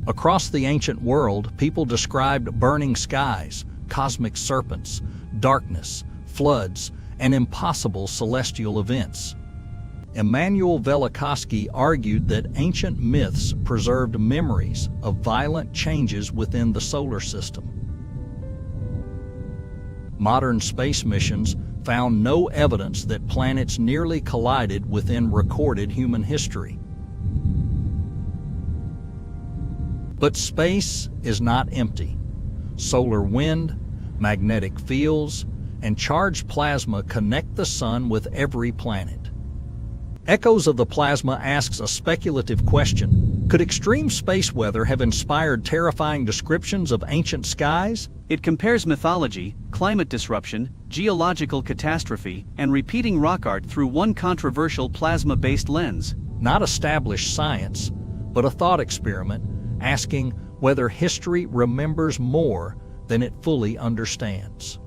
Across the ancient world, people described burning skies, cosmic serpents, darkness, floods, and impossible celestial events. Immanuel Velikovsky argued that ancient myths preserved memories of violent changes within the solar system. Modern space missions found no evidence that planets nearly collided within recorded human history. But space is not empty. Solar wind, magnetic fields, and charged plasma connect the sun with every planet. Echoes of the Plasma asks a speculative question. Could extreme space weather have inspired terrifying descriptions of ancient skies? It compares mythology, climate disruption, geological catastrophe, and repeating rock art through one controversial plasma-based lens. Not established science, but a thought experiment asking whether history remembers more than it fully understands.